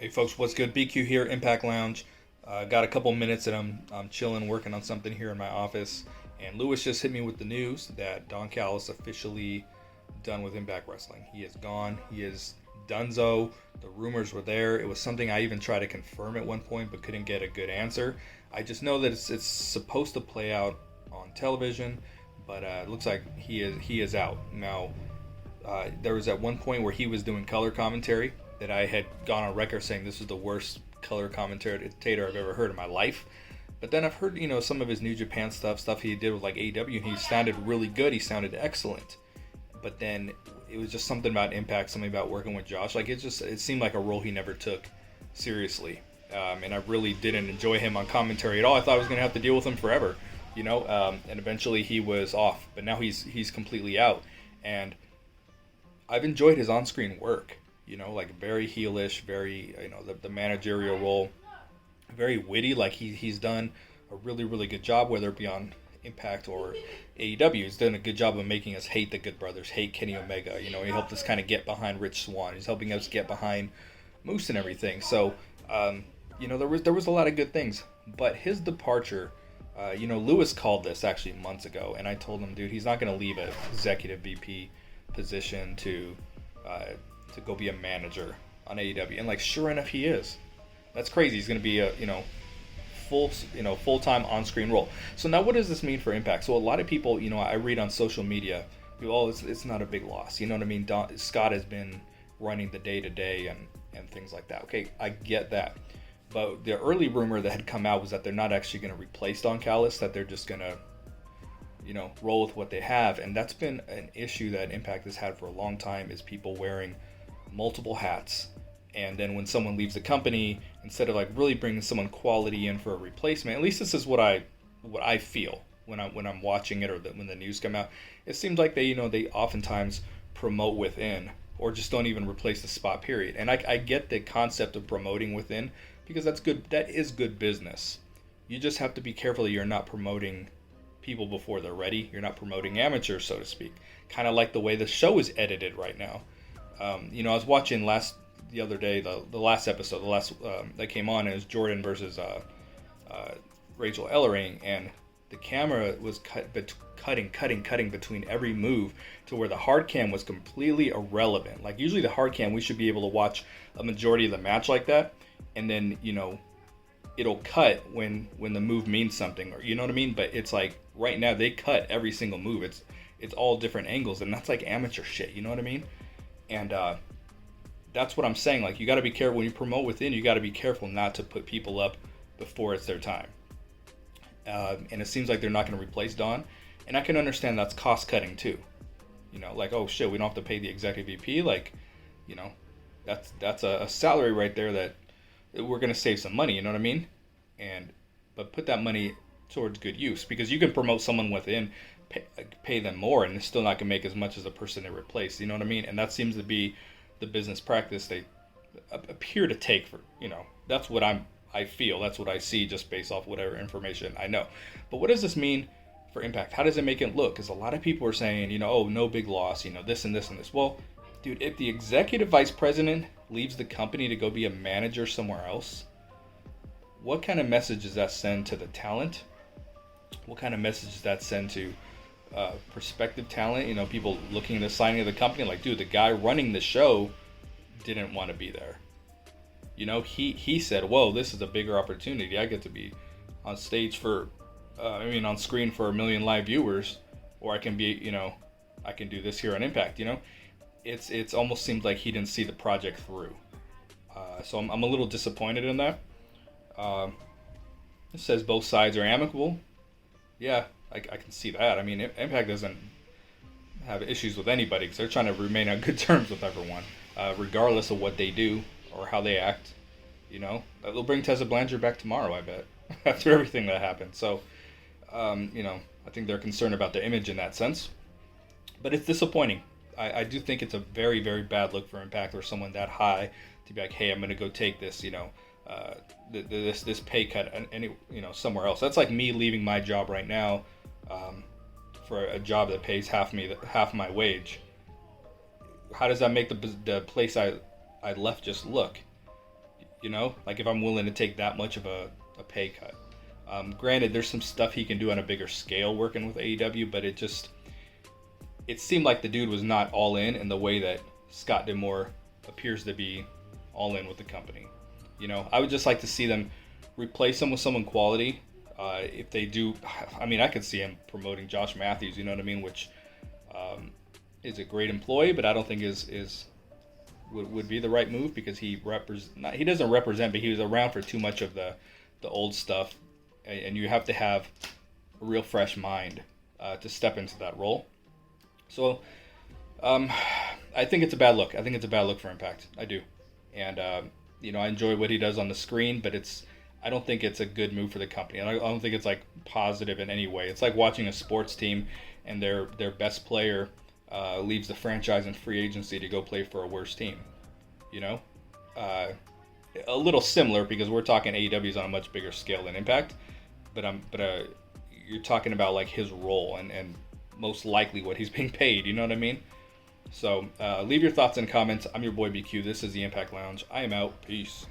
Hey folks, what's good? BQ here, Impact Lounge. Got a couple minutes and I'm chilling, working on something here in my office. And Lewis just hit me with the news that Don Callis officially done with Impact Wrestling. He is gone. He is donezo. The rumors were there. It was something I even tried to confirm at one point, but couldn't get a good answer. I just know that it's supposed to play out on television, but it looks like he is out now. There was at one point where he was doing color commentary that I had gone on record saying this is the worst color commentator I've ever heard in my life. But then I've heard, some of his New Japan stuff he did with like AEW, and he sounded really good. He sounded excellent. But then it was just something about Impact, something about working with Josh. Like it seemed like a role he never took seriously. And I really didn't enjoy him on commentary at all. I thought I was going to have to deal with him forever, and eventually he was off. But now he's completely out. And I've enjoyed his on-screen work, like very heelish, very, the managerial role, very witty. Like he's done a really, really good job, whether it be on Impact or AEW. He's done a good job of making us hate the Good Brothers, hate Kenny Omega. He helped us kind of get behind Rich Swann. He's helping us get behind Moose and everything. So, there was a lot of good things. But his departure, Lewis called this actually months ago, and I told him, dude, he's not going to leave an executive VP position to go be a manager on AEW. And like, sure enough, he is. That's crazy. He's going to be a full-time on-screen role. So now what does this mean for Impact? So a lot of people, I read on social media, it's not a big loss. You know what I mean? Scott has been running the day-to-day and things like that. Okay, I get that. But the early rumor that had come out was that they're not actually going to replace Don Callis, that they're just going to roll with what they have. And that's been an issue that Impact has had for a long time, is people wearing multiple hats. And then when someone leaves the company, instead of like really bringing someone quality in for a replacement, at least this is what I feel when I'm watching it, or when the news come out. It seems like they oftentimes promote within, or just don't even replace the spot, period. And I get the concept of promoting within, because that's good. That is good business. You just have to be careful that you're not promoting people before they're ready. You're not promoting amateurs, so to speak. Kind of like the way the show is edited right now. I was watching the other day, the last episode, that came on, and it was Jordan versus Rachel Ellering, and the camera was cutting between every move, to where the hard cam was completely irrelevant. Like, usually the hard cam, we should be able to watch a majority of the match like that, and then it'll cut when the move means something, or you know what I mean. But it's like right now they cut every single move. It's all different angles, and that's like amateur shit. You know what I mean? And that's what I'm saying. Like, you got to be careful when you promote within. You got to be careful not to put people up before it's their time. And it seems like they're not going to replace Don, and I can understand that's cost cutting too. Like, oh shit, we don't have to pay the executive VP. Like, that's a salary right there that we're going to save some money. You know what I mean? But put that money towards good use, because you can promote someone within, pay them more, and it's still not going to make as much as the person they replace. You know what I mean? And that seems to be the business practice they appear to take for, that's what I feel, that's what I see, just based off whatever information I know. But what does this mean for Impact? How does it make it look? Because a lot of people are saying, oh, no big loss, this and this and this. Well, dude, if the executive vice president leaves the company to go be a manager somewhere else, what kind of message does that send to the talent? What kind of message does that send to prospective talent? People looking at the signing of the company, like, dude, the guy running the show didn't want to be there. He said, whoa, this is a bigger opportunity. I get to be on stage on screen for 1 million live viewers, or I can be, I can do this here on Impact. It's almost seems like he didn't see the project through. So I'm a little disappointed in that. It says both sides are amicable. Yeah, I can see that. I mean, Impact doesn't have issues with anybody, because they're trying to remain on good terms with everyone, regardless of what they do or how they act. They'll bring Tessa Blanchard back tomorrow, I bet, after everything that happened. So, I think they're concerned about their image in that sense. But it's disappointing. I do think it's a very, very bad look for Impact, or someone that high, to be like, hey, I'm going to go take this, this pay cut and somewhere else. That's like me leaving my job right now for a job that pays half my wage. How does that make the place I left just look? You know, like if I'm willing to take that much of a pay cut. Granted, there's some stuff he can do on a bigger scale working with AEW, but it seemed like the dude was not all in the way that Scott D'Amore appears to be all in with the company. You know, I would just like to see them replace him with someone quality. If they do, I mean, I could see him promoting Josh Matthews. You know what I mean? Which is a great employee, but I don't think would be the right move because he doesn't represent, but he was around for too much of the old stuff, and you have to have a real fresh mind to step into that role. So, I think it's a bad look. I think it's a bad look for Impact. I do, and you know, I enjoy what he does on the screen, but I don't think it's a good move for the company. And I don't think it's like positive in any way. It's like watching a sports team and their best player leaves the franchise in free agency to go play for a worse team. You know, a little similar because we're talking AEW's on a much bigger scale than Impact, but you're talking about like his role and most likely what he's being paid. You know what I mean? So leave your thoughts and comments. I'm your boy BQ. This is the Impact Lounge. I am out. Peace.